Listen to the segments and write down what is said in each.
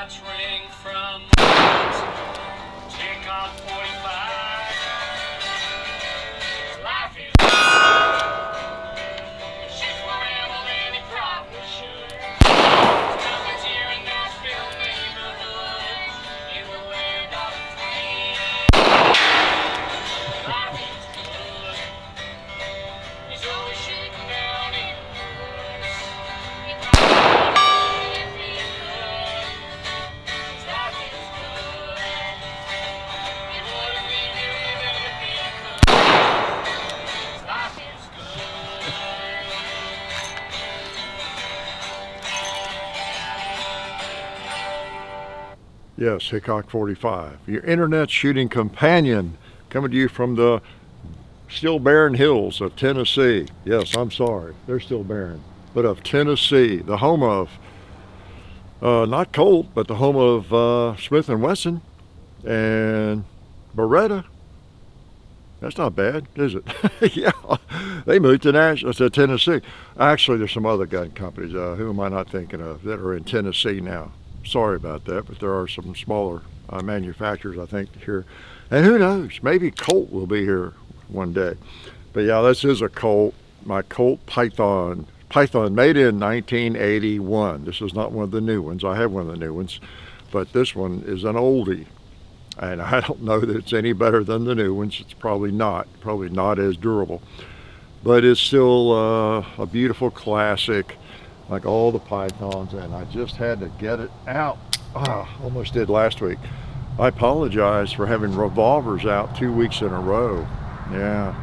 watch ring from the take off 45. Life is good. She's more ammo than he probably should. Nothing's here in Nashville neighborhood. In the land of free. Life is good. He's always shaking down in the woods. He probably if he could. His life is good. He wouldn't be here even if he could. His life is good. Yes, Hickok 45, your internet shooting companion, coming to you from the still barren hills of Tennessee. Yes, I'm sorry, they're still barren, but of Tennessee, the home of not Colt, but the home of Smith & Wesson and Beretta. That's not bad, is it? Yeah, they moved to Tennessee. Actually, there's some other gun companies, who am I not thinking of, that are in Tennessee now. Sorry about that, but there are some smaller manufacturers, I think, here. And who knows, maybe Colt will be here one day. But yeah, this is a Colt, my Colt Python. Python made in 1981. This is not one of the new ones. I have one of the new ones, but this one is an oldie. And I don't know that it's any better than the new ones. It's probably not as durable. But it's still a beautiful classic, like all the Pythons, and I just had to get it out. Almost did last week. I apologize for having revolvers out 2 weeks in a row. Yeah,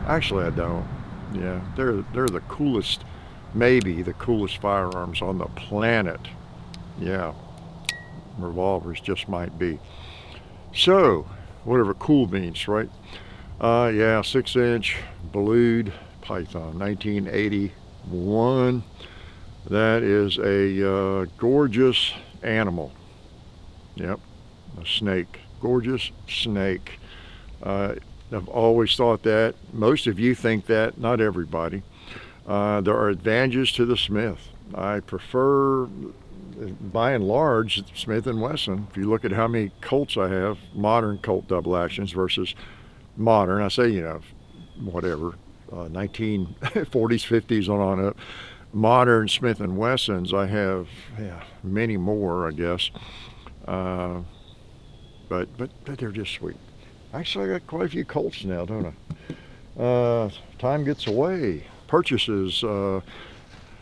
actually I don't. Yeah, they're the coolest, maybe the coolest firearms on the planet. Yeah, revolvers just might be. So, whatever cool means, right? Yeah, 6-inch blued Python, 1981. That is a gorgeous animal. Yep, a snake, gorgeous snake. I've always thought that. Most of you think that, not everybody. There are advantages to the Smith. I prefer, by and large, Smith & Wesson. If you look at how many Colts I have, modern Colt double actions versus modern, I say, whatever, 1940s, 50s on up. Modern Smith & Wessons, I have many more, I guess. But they're just sweet. Actually, I got quite a few Colts now, don't I? Time gets away. Purchases, well,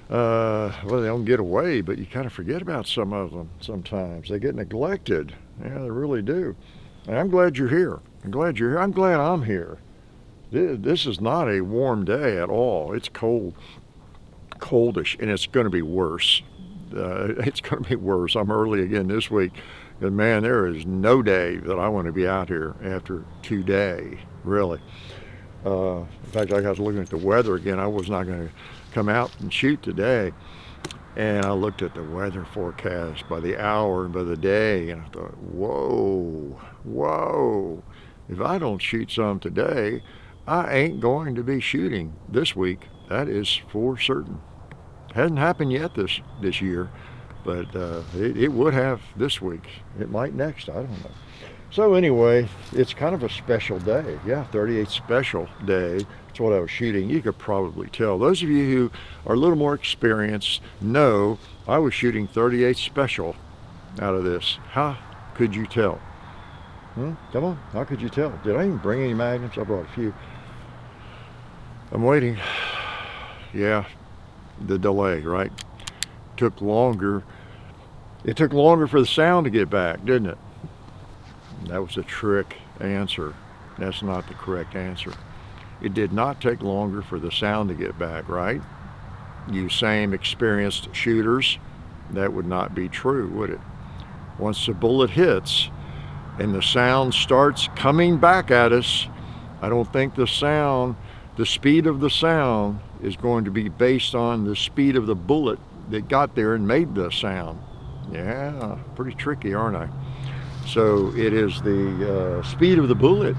they don't get away, but you kind of forget about some of them sometimes. They get neglected. Yeah, they really do. And I'm glad you're here. I'm glad you're here. I'm glad I'm here. This is not a warm day at all. It's cold, coldish, and it's going to be worse. It's going to be worse. I'm early again this week. And man, there is no day that I want to be out here after today, really. In fact, I got looking at the weather again. I was not going to come out and shoot today. And I looked at the weather forecast by the hour and by the day, and I thought, whoa. If I don't shoot some today, I ain't going to be shooting this week. That is for certain. Hasn't happened yet this year, but it would have this week. It might next, I don't know. So anyway, it's kind of a special day. Yeah, 38 special day. That's what I was shooting. You could probably tell. Those of you who are a little more experienced know I was shooting 38 special out of this. How could you tell? Come on, how could you tell? Did I even bring any magnums? I brought a few. I'm waiting. Yeah, the delay, right? Took longer. It took longer for the sound to get back, didn't it? That was a trick answer. That's not the correct answer. It did not take longer for the sound to get back, right? You same experienced shooters, that would not be true, would it? Once the bullet hits and the sound starts coming back at us, I don't think the speed of the sound is going to be based on the speed of the bullet that got there and made the sound. Yeah, pretty tricky, aren't I? So it is the speed of the bullet.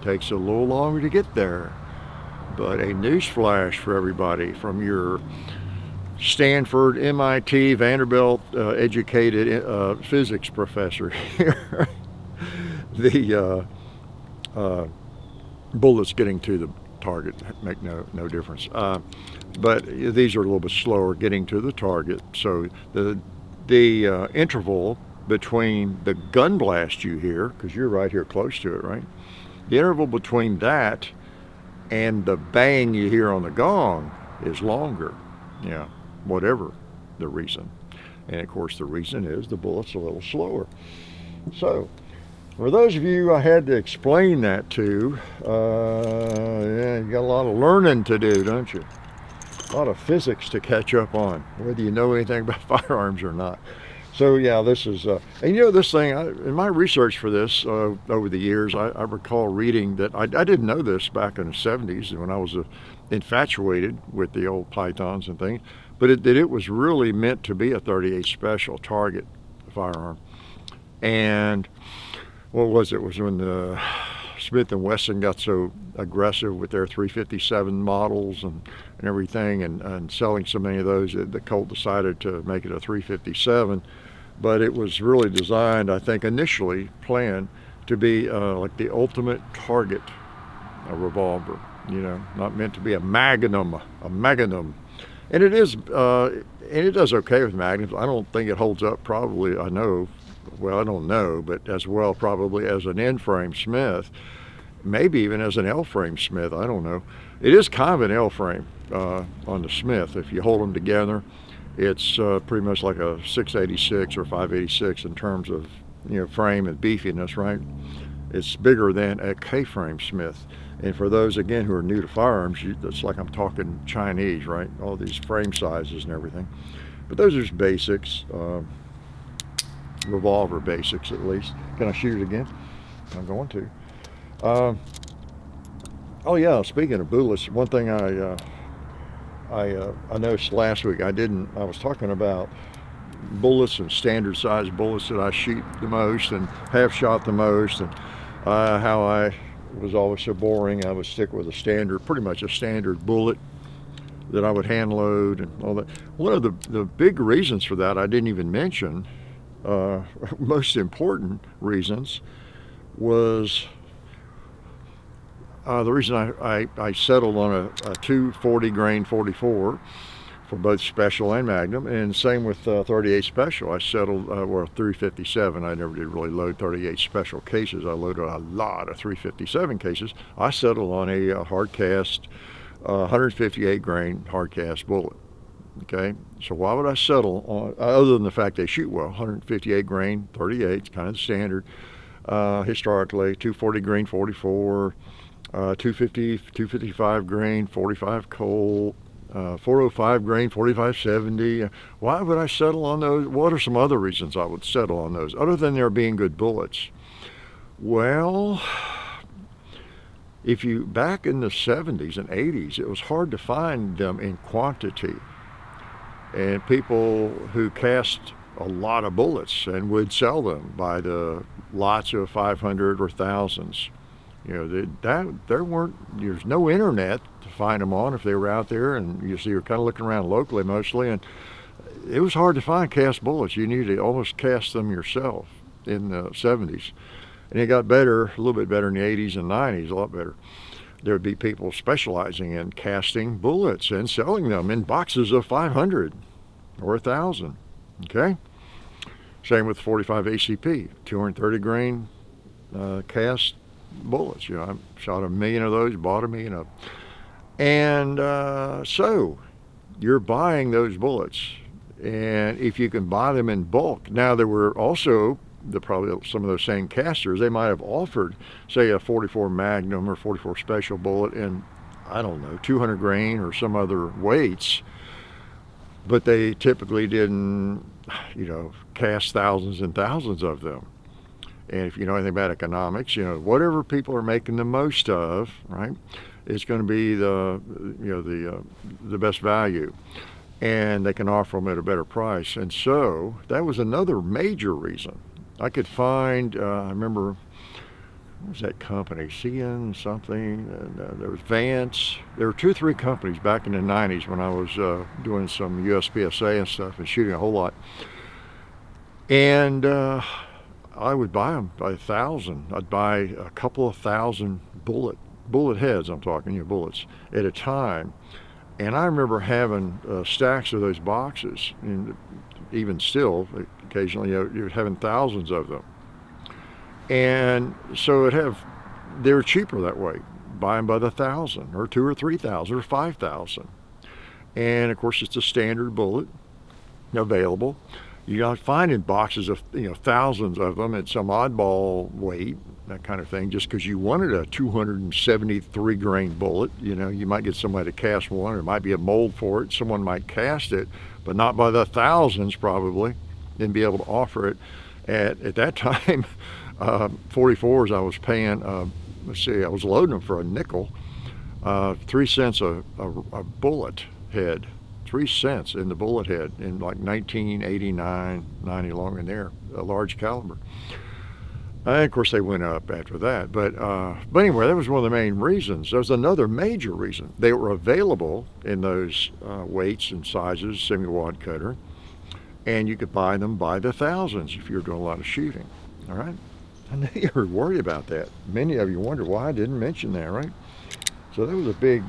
Takes a little longer to get there. But a news flash for everybody from your Stanford, MIT, Vanderbilt educated physics professor here. The bullets getting to the target make no difference. But these are a little bit slower getting to the target. So the interval between the gun blast you hear, because you're right here close to it, right? The interval between that and the bang you hear on the gong is longer. Yeah, whatever the reason. And of course the reason is the bullet's a little slower. So for those of you I had to explain that to, yeah, you got a lot of learning to do, don't you? A lot of physics to catch up on, whether you know anything about firearms or not. So yeah, this is, and you know this thing, in my research for this over the years, I recall reading that, I didn't know this back in the 70s when I was infatuated with the old Pythons and things, but that it was really meant to be a 38 special target firearm. And what was it? It was when the Smith & Wesson got so aggressive with their 357 models and everything, and selling so many of those, that the Colt decided to make it a 357. But it was really designed, I think, initially planned to be like the ultimate target, a revolver. You know, not meant to be a magnum. And it is, and it does okay with magnums. I don't think it holds up probably, I don't know, but as well probably as an N-frame Smith, maybe even as an L-frame Smith, I don't know. It is kind of an L-frame on the Smith. If you hold them together, it's pretty much like a 686 or 586 in terms of, you know, frame and beefiness, right? It's bigger than a K-frame Smith. And for those, again, who are new to firearms, it's like I'm talking Chinese, right? All these frame sizes and everything. But those are just basics. Revolver basics, at least. Can I shoot it again? I'm going to. Oh yeah, speaking of bullets, one thing I noticed last week, I was talking about bullets and standard size bullets that I shoot the most and have shot the most, and how I was always so boring. I would stick with pretty much a standard bullet that I would hand load and all that. One of the big reasons for that I didn't even mention, most important reasons, was the reason I settled on a 240 grain 44 for both special and magnum, and same with 38 special. I settled, 357. I never did really load 38 special cases. I loaded a lot of 357 cases. I settled on a hard cast, 158 grain hard cast bullet. Okay, so why would I settle on, other than the fact they shoot well, 158 grain 38, kind of standard historically, 240 grain 44, 255 grain 45 Colt, 405 grain 4570. Why would I settle on those? What are some other reasons I would settle on those, other than there being good bullets? Well, back in the 70s and 80s, it was hard to find them in quantity. And people who cast a lot of bullets and would sell them by the lots of 500 or thousands. You know, there's no internet to find them on if they were out there, and you're kind of looking around locally mostly, and it was hard to find cast bullets. You needed to almost cast them yourself in the 70s. And it got better, a little bit better in the 80s and 90s, a lot better. There would be people specializing in casting bullets and selling them in boxes of 500 or 1,000. Okay? Same with 45 ACP, 230 grain cast bullets. You know, I shot 1 million of those, bought 1 million of them. And so you're buying those bullets, and if you can buy them in bulk. Now, there were also probably some of those same casters, they might have offered, say, a 44 Magnum or 44 Special bullet in, I don't know, 200 grain or some other weights, but they typically didn't, you know, cast thousands and thousands of them. And if you know anything about economics, you know, whatever people are making the most of, right, is going to be the best value, and they can offer them at a better price. And so that was another major reason. I could find, I remember what was that company? CN something. And, there was Vance. There were 2 or 3 companies back in the 90s when I was doing some USPSA and stuff and shooting a whole lot. And I would buy them by 1,000. I'd buy a couple of thousand bullet heads, I'm talking, bullets at a time. And I remember having stacks of those boxes, and even still, occasionally, you're having thousands of them. And so they were cheaper that way, buy them by the 1,000, or 2,000 or 3,000 or 5,000. And of course, it's a standard bullet available. You're not finding boxes of thousands of them at some oddball weight, that kind of thing, just because you wanted a 273 grain bullet. You might get somebody to cast one, or there might be a mold for it. Someone might cast it, but not by the thousands probably, and be able to offer it. At that time, 44s I was paying, I was loading them for a nickel, 3 cents a bullet head. 3 cents in the bullet head in like 1989, 90, along in there, a large caliber. And of course they went up after that, but anyway, that was one of the main reasons. There was another major reason. They were available in those weights and sizes, semi-wad cutter, and you could buy them by the thousands if you were doing a lot of shooting. All right, I know you were worried about that. Many of you wonder why I didn't mention that, right? So that was a big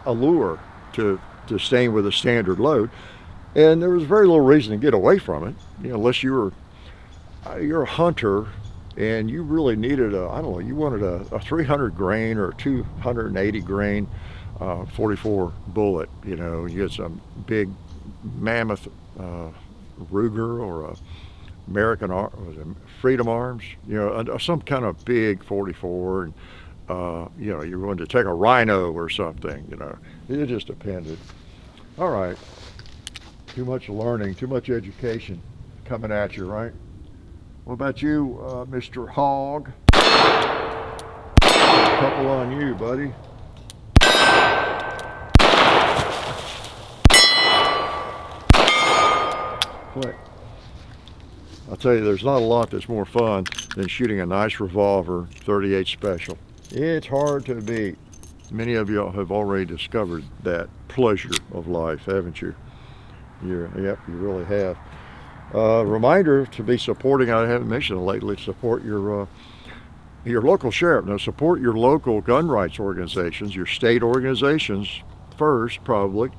allure to staying with a standard load, and there was very little reason to get away from it, unless you're a hunter and you really needed you wanted a 300 grain or a 280 grain 44 bullet. You had some big mammoth Ruger or a American Freedom Arms, some kind of big 44, and you wanted to take a Rhino or something. It just depended. All right, too much learning, too much education coming at you, right? What about you, Mr. Hogg? A couple on you, buddy. Click. I'll tell you, there's not a lot that's more fun than shooting a nice revolver 38 Special. It's hard to beat. Many of you have already discovered that pleasure of life, haven't you? Yep, you really have. Reminder to be supporting, I haven't mentioned it lately, support your local sheriff. Now, support your local gun rights organizations, your state organizations first, probably.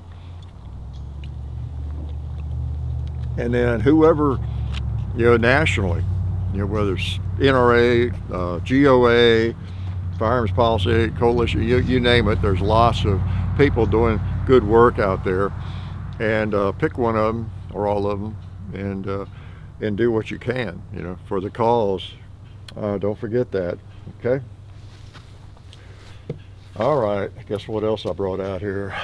And then whoever, nationally, whether it's NRA, GOA, Firearms Policy Coalition, you name it. There's lots of people doing good work out there, and pick one of them or all of them, and do what you can, for the cause. Don't forget that. Okay. All right. Guess what else I brought out here?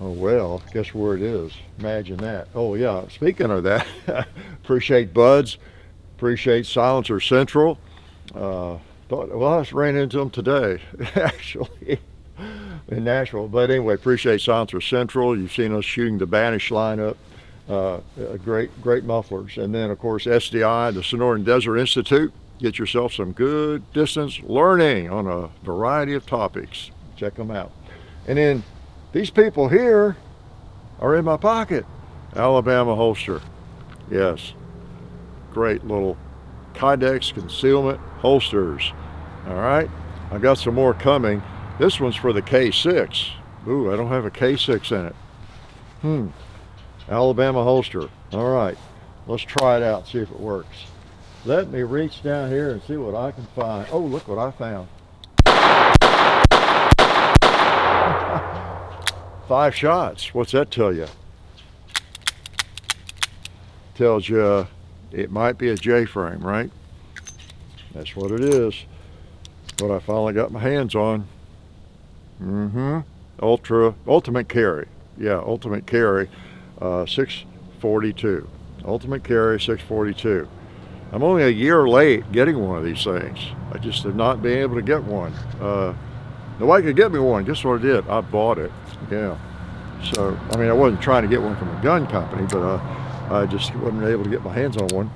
Oh well, guess where it is. Imagine that. Oh yeah. Speaking of that, appreciate Buds, appreciate Silencer Central. I just ran into them today, actually, in Nashville. But anyway, appreciate Silencer Central. You've seen us shooting the Banish lineup. Great mufflers. And then, of course, SDI, the Sonoran Desert Institute. Get yourself some good distance learning on a variety of topics. Check them out. And then these people here are in my pocket. Alabama holster. Yes. Great little Kydex concealment holsters. All right, I got some more coming. This one's for the K6. Ooh, I don't have a K6 in it. Alabama holster. All right, let's try it out, see if it works. Let me reach down here and see what I can find. Oh, look what I found. 5 shots. What's that tell you? Tells you it might be a J-frame, right? That's what it is. What I finally got my hands on. Ultimate carry. Yeah, ultimate carry, 642. Ultimate carry, 642. I'm only a year late getting one of these things. I just have not been able to get one. Nobody could get me one. Guess what I did? I bought it. Yeah. So, I mean, I wasn't trying to get one from a gun company, but I just wasn't able to get my hands on one.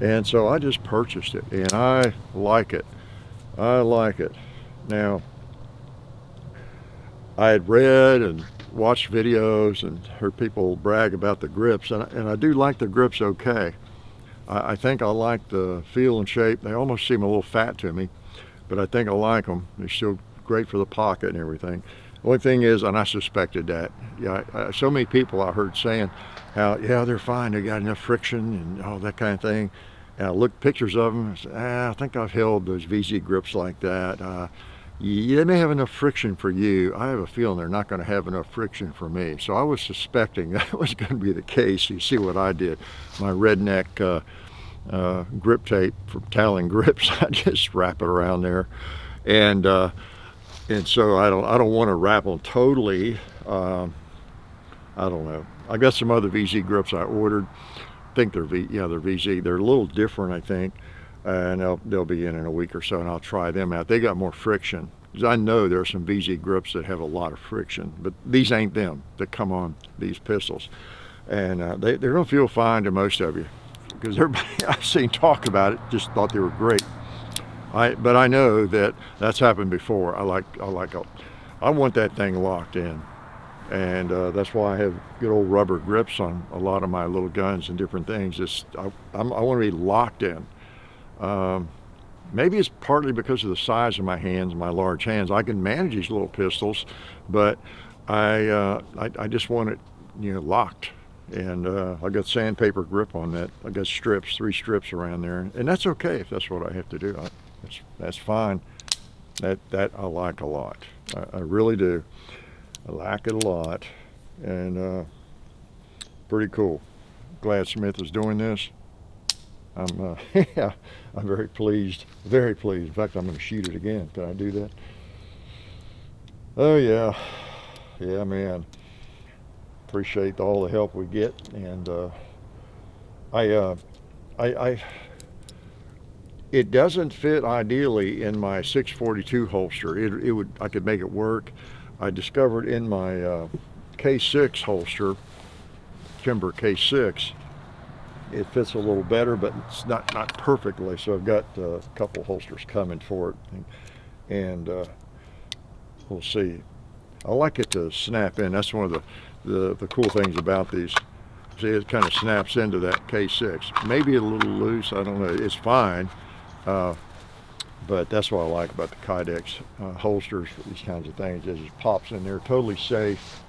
And so I just purchased it, and I like it. I like it. Now, I had read and watched videos and heard people brag about the grips, and I do like the grips okay. I think I like the feel and shape. They almost seem a little fat to me, but I think I like them. They're still great for the pocket and everything. The only thing is, and I suspected that, yeah, so many people I heard saying how, yeah, they're fine, they got enough friction and all that kind of thing. And I looked pictures of them and said, I think I've held those VZ grips like that. They may have enough friction for you. I have a feeling they're not going to have enough friction for me. So I was suspecting that was going to be the case. You see what I did. My redneck grip tape for Talon grips, I just wrap it around there. And so I don't want to wrap them totally. I don't know. I got some other VZ grips I ordered. I think they're VZ. They're a little different, I think. And they'll be in a week or so, and I'll try them out. They got more friction. Because I know there are some VZ grips that have a lot of friction, but these ain't them that come on these pistols. And they're going to feel fine to most of you. Because everybody I've seen talk about it just thought they were great. But I know that that's happened before. I want that thing locked in. And that's why I have good old rubber grips on a lot of my little guns and different things. I want to be locked in. Maybe it's partly because of the size of my hands, my large hands. I can manage these little pistols, but I just want it, locked. And I got sandpaper grip on that. I got strips, 3 strips around there, and that's okay if that's what I have to do. That's fine. That I like a lot. I really do. I like it a lot, and pretty cool. Glad Smith is doing this. I'm yeah, I'm very pleased. Very pleased. In fact, I'm going to shoot it again. Can I do that? Oh yeah, yeah, man. Appreciate all the help we get, and it doesn't fit ideally in my 642 holster. I could make it work. I discovered in my K6 holster, Timber K6, it fits a little better, but it's not perfectly. So I've got a couple holsters coming for it, and we'll see. I like it to snap in. That's one of the cool things about these. See, it kind of snaps into that K6. Maybe a little loose, I don't know. It's fine, but that's what I like about the Kydex holsters for these kinds of things. It just pops in there, totally safe,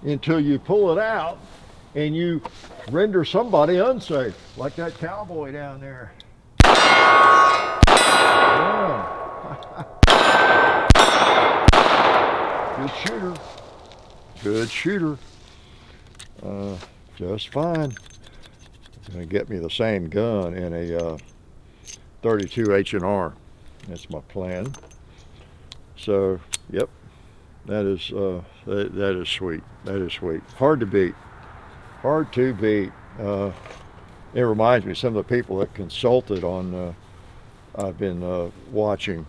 until you pull it out and you render somebody unsafe, like that cowboy down there. Yeah. Good shooter. Good shooter. Just fine. Gonna get me the same gun in a 32 H&R. That's my plan. So, yep, that is sweet. That is sweet. Hard to beat. Hard to beat. It reminds me of some of the people that consulted on. I've been watching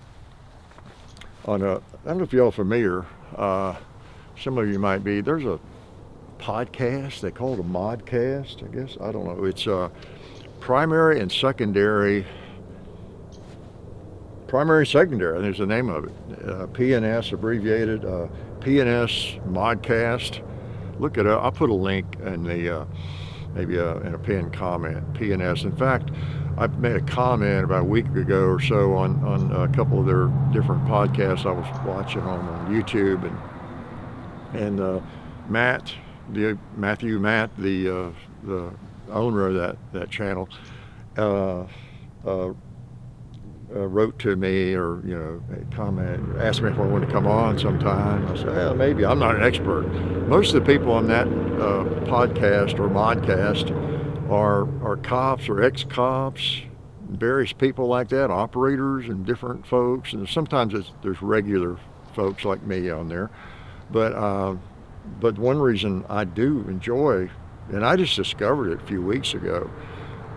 on I don't know if y'all are familiar. Some of you might be. There's a podcast. They call it a modcast, I guess. I don't know. It's primary and secondary. Primary and secondary, there's the name of it. PNS abbreviated. PNS modcast. Look it up. I'll put a link in the maybe in a pinned comment. PNS. In fact, I made a comment about a week ago or so on a couple of their different podcasts I was watching on YouTube, and Matt, the owner of that channel, wrote to me, or comment, asked me if I wanted to come on sometime. I said, yeah, maybe. I'm not an expert. Most of the people on that podcast or modcast are cops or ex-cops, various people like that, operators and different folks, and sometimes there's regular folks like me on there. But one reason I do enjoy, and I just discovered it a few weeks ago,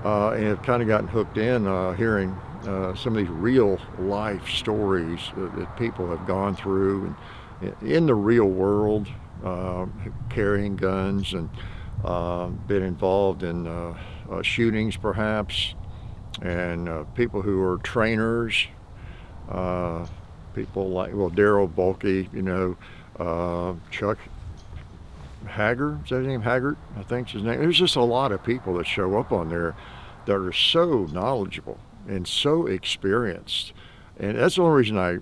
and have kind of gotten hooked in hearing some of these real life stories that people have gone through and in the real world, carrying guns, and been involved in shootings perhaps, and people who are trainers, people like, well, Daryl Bulkey, Chuck Haggard, is that his name? Haggard, I think is his name. There's just a lot of people that show up on there that are so knowledgeable and so experienced. And that's the only reason I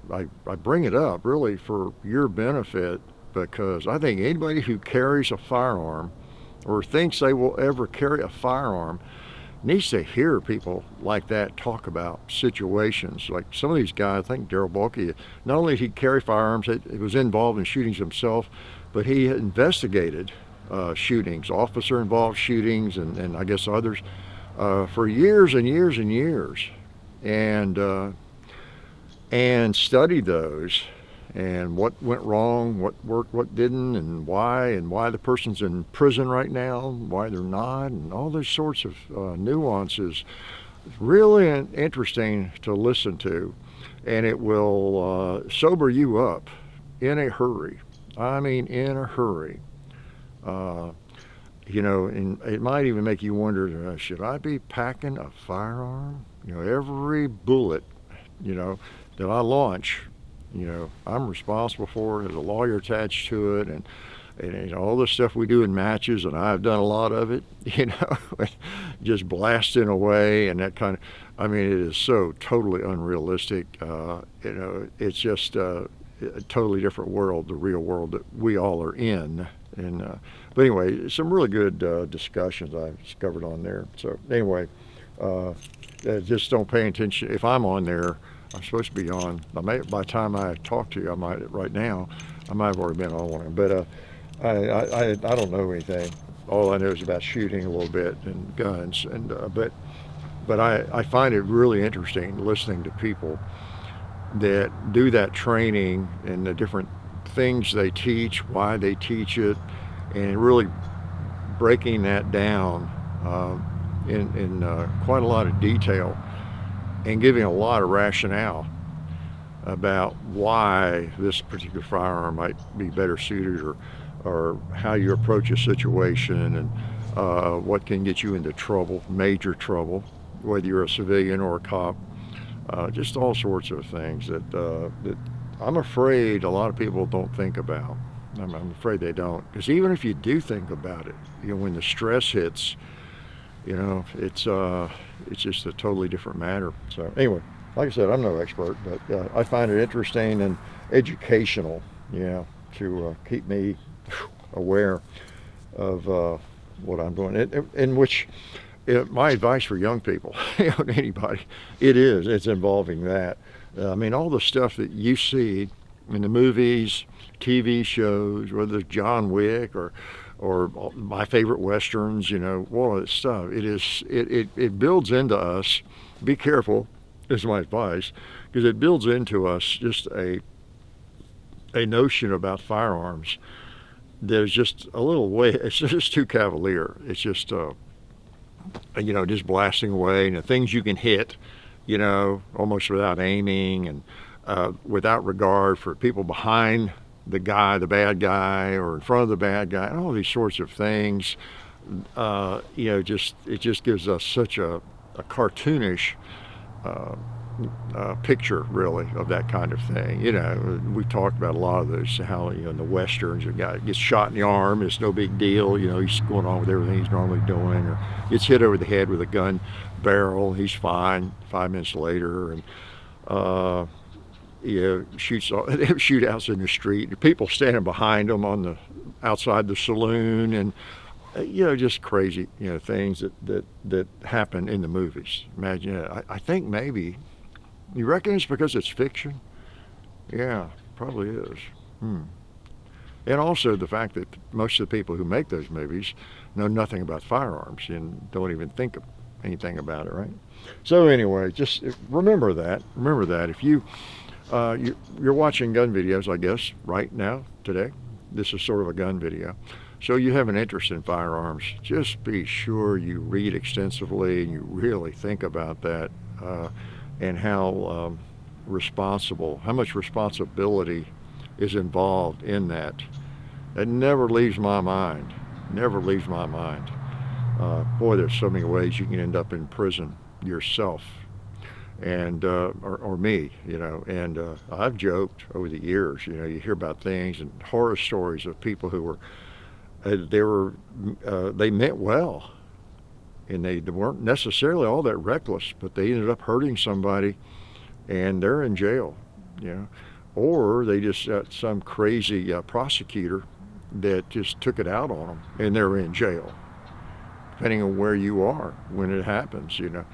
bring it up, really, for your benefit, because I think anybody who carries a firearm or thinks they will ever carry a firearm needs to hear people like that talk about situations. Like some of these guys, I think Daryl Bulkey, not only did he carry firearms, he was involved in shootings himself, but he investigated shootings, officer-involved shootings, and I guess others, for years and years and years, and studied those, and what went wrong, what worked, what didn't, and why the person's in prison right now, why they're not, and all those sorts of nuances. Really interesting to listen to, and it will sober you up in a hurry. I mean, in a hurry. And it might even make you wonder, should I be packing a firearm? Every bullet, that I launch, I'm responsible for it. There's a lawyer attached to it, and all the stuff we do in matches, and I've done a lot of it, just blasting away and that kind of, I mean, it is so totally unrealistic. It's just a totally different world, the real world that we all are in. But anyway, some really good discussions I've discovered on there. So anyway, just don't pay attention. If I'm on there, I'm supposed to be on. By the time I talk to you, right now, I might have already been on one. But I don't know anything. All I know is about shooting a little bit and guns. But I find it really interesting listening to people that do that training and the different things they teach, why they teach it, and really breaking that down in quite a lot of detail, and giving a lot of rationale about why this particular firearm might be better suited, or how you approach a situation, and what can get you into trouble, major trouble, whether you're a civilian or a cop. Just all sorts of things that I'm afraid a lot of people don't think about. I'm afraid they don't, because even if you do think about it, when the stress hits, it's just a totally different matter. So anyway, like I said, I'm no expert, but I find it interesting and educational, to keep me aware of what I'm doing. In which, my advice for young people, anybody, it's involving that. I mean, all the stuff that you see in the movies, TV shows, whether it's John Wick or my favorite westerns, all of that stuff. It builds into us. Be careful, is my advice, because it builds into us just a notion about firearms that is just a little way. It's just too cavalier. It's just just blasting away, and the things you can hit, almost without aiming, and without regard for people behind the bad guy, or in front of the bad guy, and all these sorts of things. It just gives us such a cartoonish picture, really, of that kind of thing. We've talked about a lot of those, how in the westerns, a guy gets shot in the arm, it's no big deal, he's going on with everything he's normally doing, or gets hit over the head with a gun barrel, he's fine 5 minutes later, and shootouts in the street, people standing behind them outside the saloon, and just crazy things that happen in the movies. Imagine it. I think maybe, you reckon it's because it's fiction? Yeah, probably is. And also the fact that most of the people who make those movies know nothing about firearms and don't even think of anything about it, right? So anyway, just remember that. If you're watching gun videos, I guess, right now, today, this is sort of a gun video. So you have an interest in firearms, just be sure you read extensively and you really think about that, and how much responsibility is involved in that. It never leaves my mind. Boy, there's so many ways you can end up in prison yourself, and or me, you know. And I've joked over the years, you know, you hear about things and horror stories of people who were they meant well, and they weren't necessarily all that reckless, but they ended up hurting somebody, and they're in jail, you know. Or they just got some crazy prosecutor that just took it out on them, and they're in jail. Depending on where you are when it happens, you know,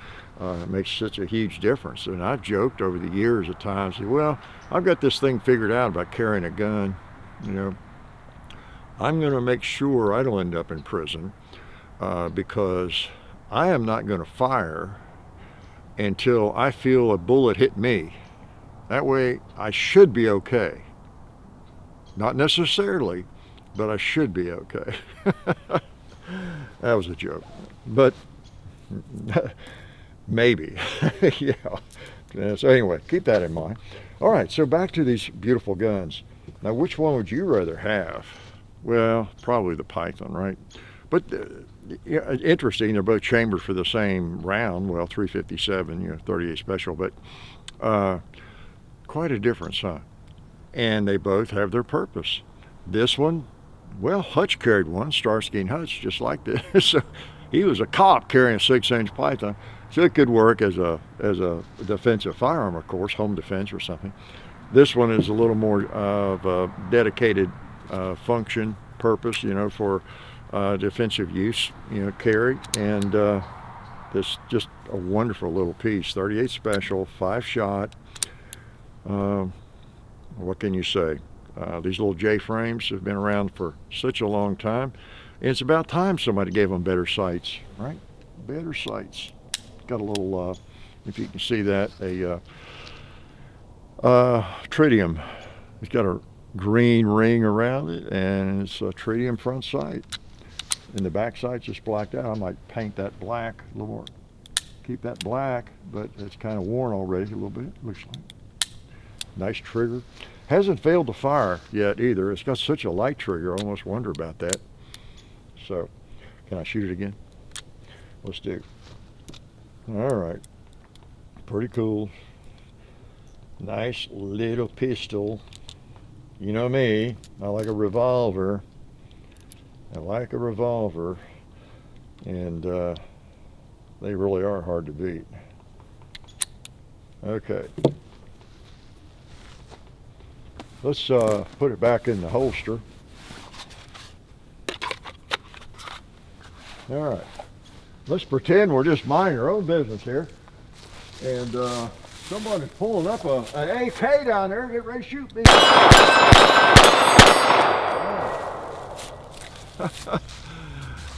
it makes such a huge difference. And I've joked over the years at times, well, I've got this thing figured out about carrying a gun, you know. I'm going to make sure I don't end up in prison because I am not going to fire until I feel a bullet hit me. That way I should be okay. Not necessarily, but I should be okay. That was a joke, but maybe. Yeah. So anyway, keep that in mind. All right, so back to these beautiful guns. Now, which one would you rather have? Well, probably the Python, right? But yeah, interesting, they're both chambered for the same round. Well, 357, you know, 38 special, but quite a difference, huh? And they both have their purpose. This one, well, Hutch carried one, Starsky and Hutch, just like this. So he was a cop carrying a 6-inch Python, so it could work as a defensive firearm, of course, home defense or something. This one is a little more of a dedicated function, purpose, you know, for defensive use, you know, carry. And this just a wonderful little piece, 38 special, 5-shot. What can you say? These little J-frames have been around for such a long time. And it's about time somebody gave them better sights, right? Better sights. Got a little, if you can see that, a tritium. It's got a green ring around it, and it's a tritium front sight. And the back sight's just blacked out. I might paint that black a little more. Keep that black, but it's kind of worn already a little bit, looks like. Nice trigger. Hasn't failed to fire yet either. It's got such a light trigger, I almost wonder about that. So, can I shoot it again? Let's do. All right. Pretty cool. Nice little pistol. You know me, I like a revolver. I like a revolver. And they really are hard to beat. Okay. Let's put it back in the holster. All right. Let's pretend we're just minding our own business here. And somebody's pulling up an AK down there. Get ready to shoot me.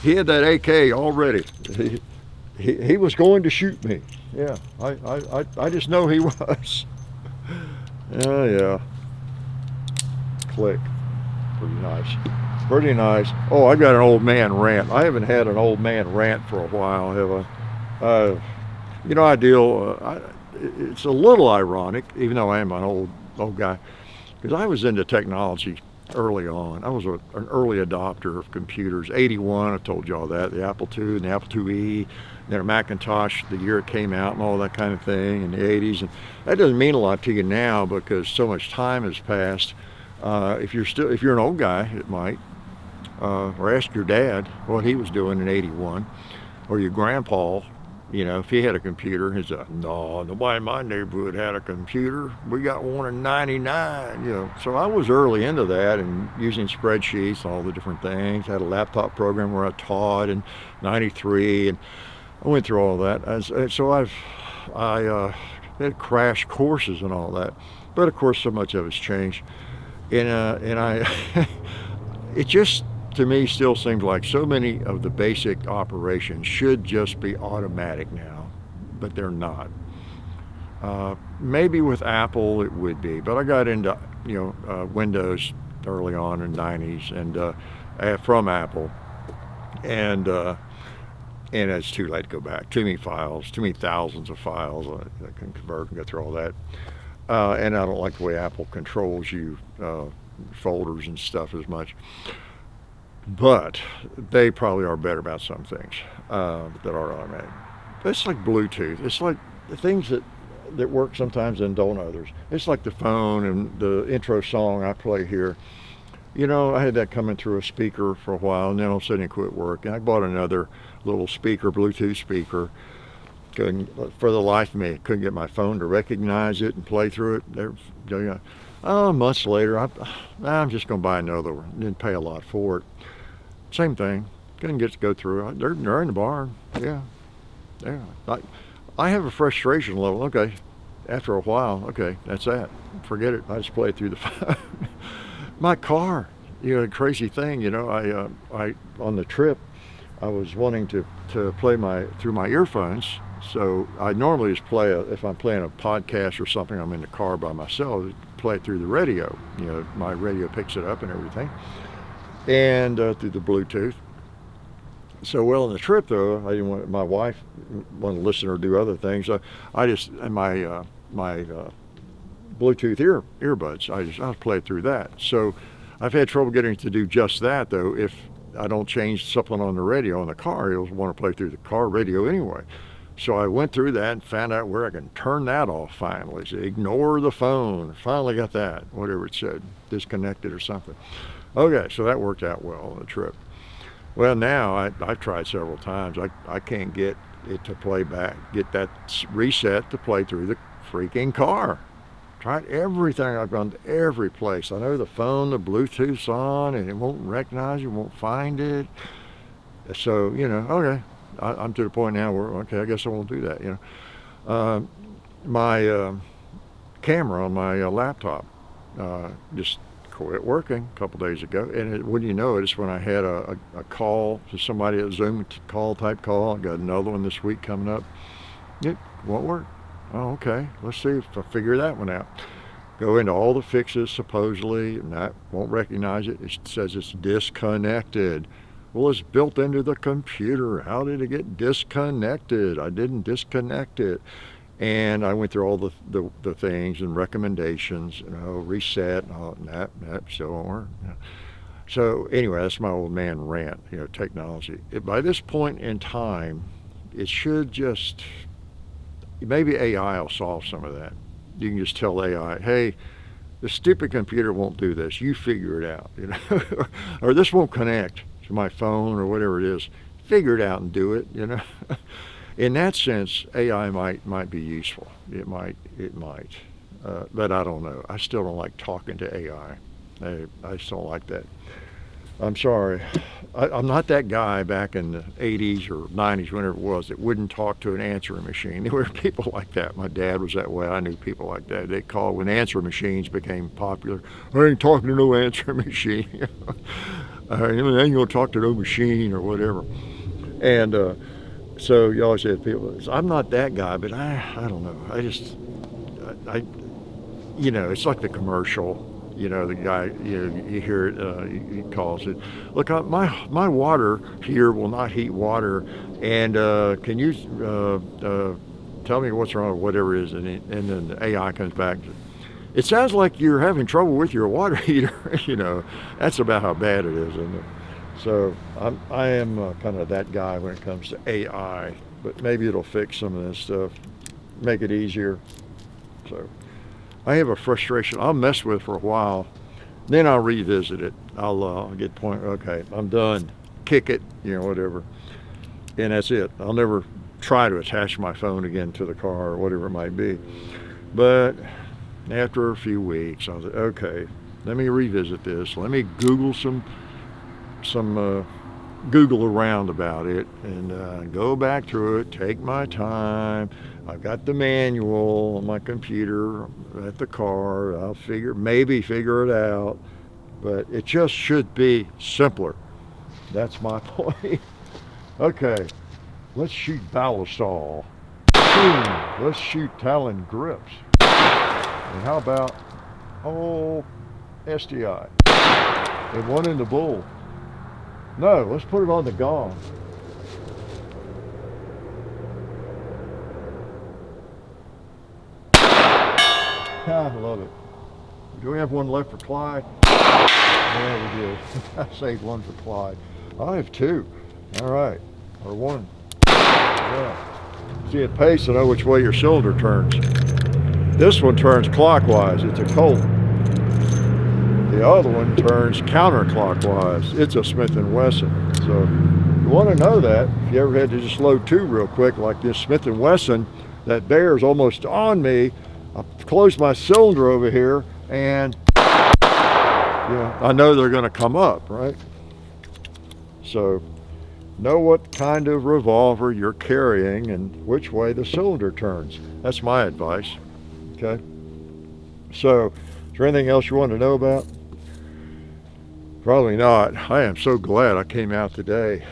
He had that AK already. He was going to shoot me. Yeah, I just know he was. Oh, yeah. Click. Pretty nice. Pretty nice. Oh, I got an old man rant. I haven't had an old man rant for a while, have I? You know, I deal. It's a little ironic, even though I am an old guy, because I was into technology early on. I was an early adopter of computers. 81, I told you all that. The Apple II and the Apple IIe, then a Macintosh the year it came out, and all that kind of thing in the 80s. And that doesn't mean a lot to you now because so much time has passed. If you're an old guy, it might. Or ask your dad what he was doing in 81, or your grandpa, you know, if he had a computer. He's like, no, nobody in my neighborhood had a computer. We got one in 99, you know. So I was early into that and using spreadsheets, all the different things. I had a laptop program where I taught in 93, and I went through all that. So I had crash courses and all that. But of course, so much of it's changed. And it just, to me, still seems like so many of the basic operations should just be automatic now, but they're not. Maybe with Apple it would be, but I got into Windows early on in the 90s and from Apple, and it's too late to go back. Too many files, too many thousands of files I can convert and go through all that. And I don't like the way Apple controls you, folders and stuff as much. But they probably are better about some things that are automatic. But it's like Bluetooth. It's like the things that work sometimes and don't others. It's like the phone and the intro song I play here. You know, I had that coming through a speaker for a while, and then all of a sudden it quit working. I bought another little speaker, Bluetooth speaker. Couldn't, for the life of me, couldn't get my phone to recognize it and play through it. Months later, I'm just going to buy another one. Didn't pay a lot for it. Same thing. Couldn't get to go through it. They're in the barn. Yeah. I have a frustration level. Okay. After a while, okay, that's that. Forget it. I just play it through the phone. My car, the crazy thing, I on the trip, I was wanting to play through my earphones. So I normally just play if I'm playing a podcast or something, I'm in the car by myself, play it through the radio. My radio picks it up and everything, and through the Bluetooth. So on the trip though, I didn't want my wife wanted to listen or do other things. I just and my Bluetooth earbuds. I just play it through that. So I've had trouble getting to do just that though. If I don't change something on the radio in the car, it'll want to play through the car radio anyway. So I went through that and found out where I can turn that off finally. So ignore the phone. Finally got that, whatever it said, disconnected or something. Okay, so that worked out well on the trip. Well, now I've tried several times. I can't get it to play back, get that reset to play through the freaking car. Tried everything. I've gone to every place. I know the phone, the Bluetooth's on, and it won't recognize you, won't find it. So, okay. I'm to the point now where, okay, I guess I won't do that, My camera on my laptop just quit working a couple days ago. And wouldn't you know it, it's when I had a call to somebody, a Zoom type call. I got another one this week coming up. It won't work. Oh, okay. Let's see if I figure that one out. Go into all the fixes, supposedly, and that won't recognize it. It says it's disconnected. Well, it's built into the computer. How did it get disconnected? I didn't disconnect it. And I went through all the things and recommendations, reset, and that still won't work. So anyway, that's my old man rant, technology. By this point in time, it should just, maybe AI will solve some of that. You can just tell AI, hey, the stupid computer won't do this. You figure it out, or this won't connect to my phone or whatever it is. Figure it out and do it, In that sense, AI might be useful. It might, but I don't know. I still don't like talking to AI. I just don't like that. I'm sorry. I'm not that guy back in the 80s or 90s, whenever it was, that wouldn't talk to an answering machine. There were people like that. My dad was that way. I knew people like that. They called when answering machines became popular. I ain't talking to no answering machine. I ain't going to talk to no machine or whatever. And so you always had people. I'm not that guy, but I don't know. It's like the commercial. The guy, you hear it, he calls it, look, my water here will not heat water, and can you tell me what's wrong or whatever it is, and then the AI comes back. It sounds like you're having trouble with your water heater. That's about how bad it is, isn't it? So I am kind of that guy when it comes to AI, but maybe it'll fix some of this stuff, make it easier. So I have a frustration I'll mess with for a while, then I'll revisit it. I'll get the point, okay, I'm done, kick it, whatever, and that's it. I'll never try to attach my phone again to the car or whatever it might be. But after a few weeks, I was like, okay, let me revisit this. Let me Google some Google around about it and go back through it, take my time. I've got the manual on my computer at the car. I'll maybe figure it out, but it just should be simpler. That's my point. Okay, let's shoot Ballistol. Let's shoot Talon grips. And how about STI? And one in the bull. No, let's put it on the gong. I love it. Do we have one left for Clyde? Yeah, we did. I saved one for Clyde. I have two. All right. Or one. Yeah. See at pace to know which way your cylinder turns. This one turns clockwise. It's a Colt. The other one turns counterclockwise. It's a Smith & Wesson. So you want to know that. If you ever had to just load two real quick like this Smith & Wesson, that bear's almost on me. I close my cylinder over here and I know they're going to come up, right? So know what kind of revolver you're carrying and which way the cylinder turns. That's my advice. Okay. So is there anything else you want to know about? Probably not. I am so glad I came out today.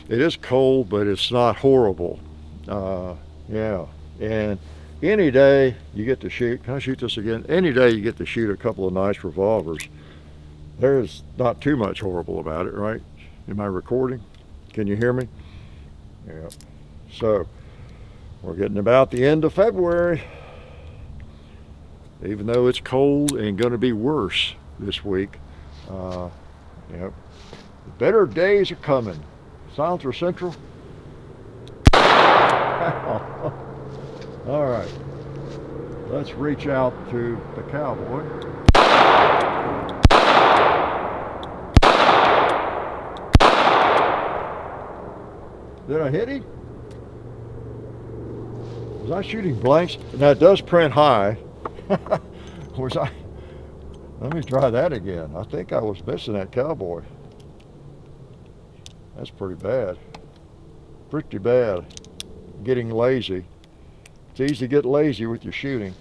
It is cold, but it's not horrible. Yeah. And any day you get to shoot, can I shoot this again? Any day you get to shoot a couple of nice revolvers, there's not too much horrible about it, right? Am I recording? Can you hear me? Yeah. So we're getting about the end of February. Even though it's cold and going to be worse this week. The better days are coming. Silencer Central. All right. Let's reach out to the cowboy. Did I hit him? Was I shooting blanks? Now it does print high. Was I? Let me try that again. I think I was missing that cowboy. That's pretty bad. Pretty bad. Getting lazy. It's easy to get lazy with your shooting.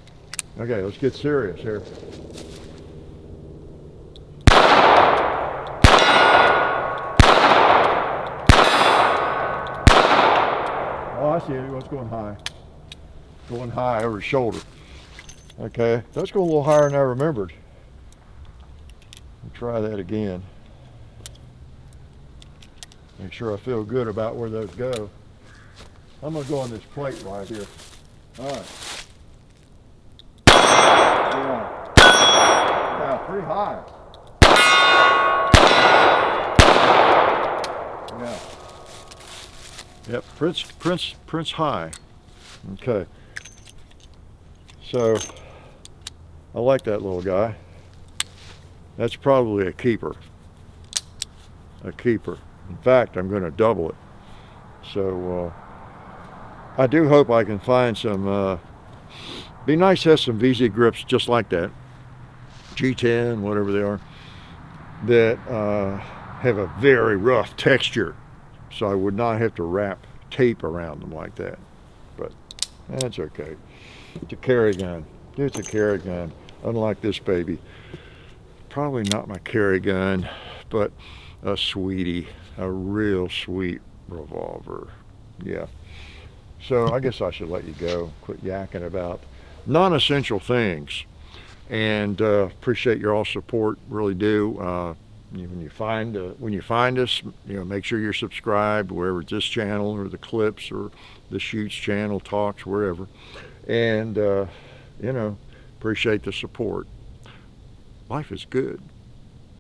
Okay, let's get serious here. Oh, I see it. It's going high. Going high over his shoulder. Okay, that's going a little higher than I remembered. We'll try that again. Make sure I feel good about where those go. I'm going to go on this plate right here. All right. Yeah. Yeah, pretty high. Yeah. Yep, Prince high. Okay. So, I like that little guy. That's probably a keeper. A keeper. In fact, I'm going to double it. So, I do hope I can find some, be nice to have some VZ grips just like that. G10, whatever they are. That have a very rough texture. So I would not have to wrap tape around them like that. But that's okay. It's a carry gun. It's a carry gun. Unlike this baby. Probably not my carry gun, but a sweetie. A real sweet revolver. Yeah. So I guess I should let you go. Quit yakking about non-essential things. And appreciate your all support. Really do. When you find us, make sure you're subscribed wherever it's this channel or the clips or the shoots channel, talks, wherever. And appreciate the support. Life is good.